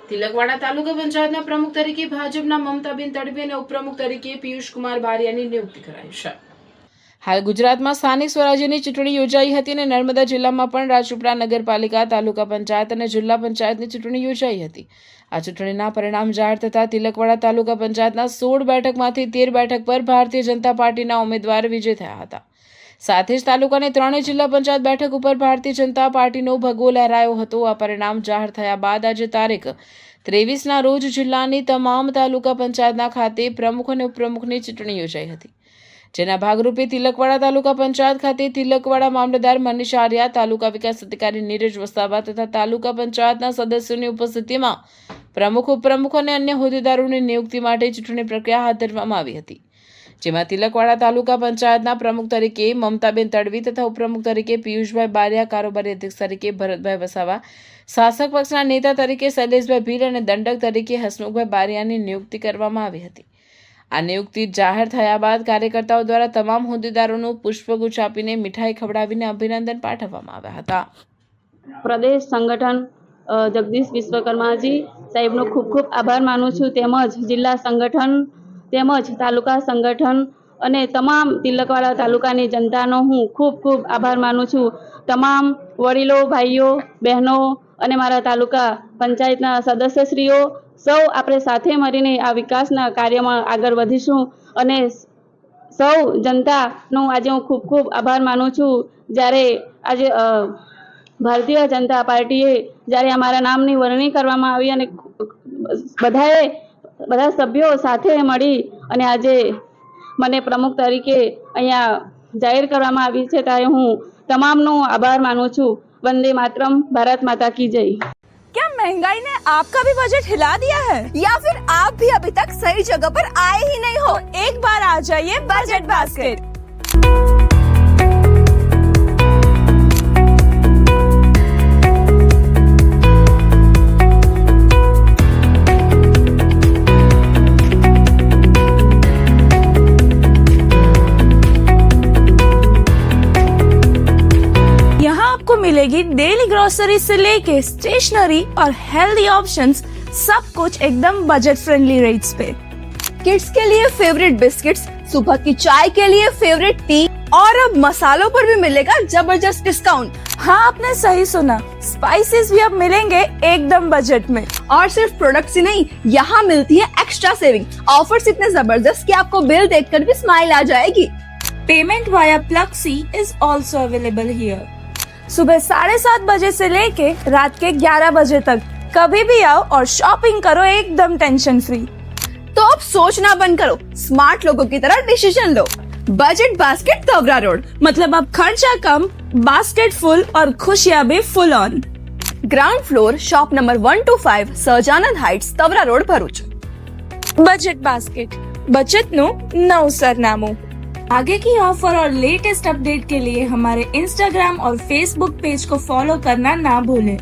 તિલકવાડા તાલુકા પંચાયતના પ્રમુખ તરીકે ભાજપના મમતાબેન તડવી અને ઉપપ્રમુખ તરીકે પિયુષકુમાર બારિયાની નિયુક્તિ કરાઈ છે. હાલ ગુજરાતમાં સ્થાનિક સ્વરાજ્યની ચૂંટણી યોજાઈ હતી અને નર્મદા જિલ્લામાં પણ રાજપીપળા નગરપાલિકા, તાલુકા પંચાયત અને જિલ્લા પંચાયતની ચૂંટણી યોજાઈ હતી. આ ચૂંટણીના પરિણામ જાહેર થતા તિલકવાડા તાલુકા પંચાયતના 16 બેઠકમાંથી 13 બેઠક પર ભારતીય જનતા પાર્ટીના ઉમેદવાર વિજય થયા હતા. સાથે જ તાલુકાની 3 જિલ્લા પંચાયત બેઠક ઉપર ભારતીય જનતા પાર્ટીનો ભગવો લહેરાયો હતો. આ પરિણામ જાહેર થયા બાદ આજે તારીખ 23ના રોજ જિલ્લાની તમામ તાલુકા પંચાયતના ખાતે પ્રમુખ અને ઉપપ્રમુખની ચૂંટણી યોજાઈ હતી. જેના ભાગરૂપે તિલકવાડા તાલુકા પંચાયત ખાતે તિલકવાડા મામલતદાર મનીષ આર્યા, તાલુકા વિકાસ અધિકારી નીરજ વસાવા તથા તાલુકા પંચાયતના સદસ્યોની ઉપસ્થિતિમાં પ્રમુખ, ઉપપ્રમુખ અને અન્ય હોદ્દેદારોની નિયુક્તિ માટે ચૂંટણી પ્રક્રિયા હાથ ધરવામાં આવી હતી. જેમાં તિલકવાડા તાલુકા પંચાયતના પ્રમુખ તરીકે મમતાબેન તડવી તથા ઉપપ્રમુખ તરીકે પિયુષભાઈ બારિયા, કારોબારી અધ્યક્ષ તરીકે ભરતભાઈ વસાવા, શાસક પક્ષના નેતા તરીકે શૈલેષભાઈ ભીલ અને દંડક તરીકે હસમુખભાઈ બારિયાની નિયુક્તિ કરવામાં આવી હતી. આ નિયુક્તિ જાહેર થયા બાદ કાર્યકર્તાઓ દ્વારા તમામ હોદ્દેદારોનું પુષ્પગુચ્છ આપીને મીઠાઈ ખવડાવીને અભિનંદન પાઠવવામાં આવ્યા હતા. પ્રદેશ સંગઠન જગદીશ વિશ્વકર્માજી સાહેબનો ખૂબ ખૂબ આભાર માનું છું. તેમજ જિલ્લા સંગઠન તેમજ તાલુકા સંગઠન અને તમામ તિલકવાડા તાલુકાની જનતાનો હું ખૂબ ખૂબ આભાર માનું છું. તમામ વડીલો, ભાઈઓ, બહેનો અને મારા તાલુકા પંચાયતના સદસ્યશ્રીઓ સૌ આપણે સાથે મળીને આ વિકાસના કાર્યમાં આગળ વધીશું અને સૌ જનતાનો આજે હું ખૂબ ખૂબ આભાર માનું છું. જ્યારે આજે ભારતીય જનતા પાર્ટીએ જ્યારે અમારા નામની વરણી કરવામાં આવી અને બધા સભ્યો સાથે મળી અને આજે મને પ્રમુખ તરીકે અહીંયા જાહેર કરવામાં આવી છે, ત્યારે હું તમામનો આભાર માનું છું. વંદે માતરમ, ભારત માતા કી જય. क्या महंगाई ने आपका भी बजट हिला दिया है या फिर आप भी अभी तक सही जगह पर आए ही नहीं हो? एक बार आ जाइए बजट बास्केट. आपको मिलेगी डेली ग्रोसरी से लेके स्टेशनरी और हेल्दी ऑप्शंस, सब कुछ एकदम बजट फ्रेंडली रेट्स पे. किड्स के लिए फेवरेट बिस्किट्स, सुबह की चाय के लिए फेवरेट टी और अब मसालों पर भी मिलेगा जबरदस्त डिस्काउंट. हाँ, आपने सही सुना, स्पाइसेस भी अब मिलेंगे एकदम बजट में. और सिर्फ प्रोडक्ट्स ही नहीं, यहाँ मिलती है एक्स्ट्रा सेविंग. ऑफर्स इतने जबरदस्त कि आपको बिल देखकर भी स्माइल आ जाएगी. Payment via Pluxee is also available here. सुबह 7:30 बजे से लेके रात के 11 बजे तक कभी भी आओ और शॉपिंग करो एकदम टेंशन फ्री. तो अब सोचना बंद करो, स्मार्ट लोगों की तरह डिसीजन लो. बजट बास्केट तवरा रोड, मतलब अब खर्चा कम, बास्केट फुल और खुशियां भी full on. Ground floor, shop number 125, Sahajanand heights, Tavra road, Bharuch. Budget basket, बचत નું નવું સરનામું. आगे की ऑफर और लेटेस्ट अपडेट के लिए हमारे इंस्टाग्राम और फेसबुक पेज को फॉलो करना ना भूलें.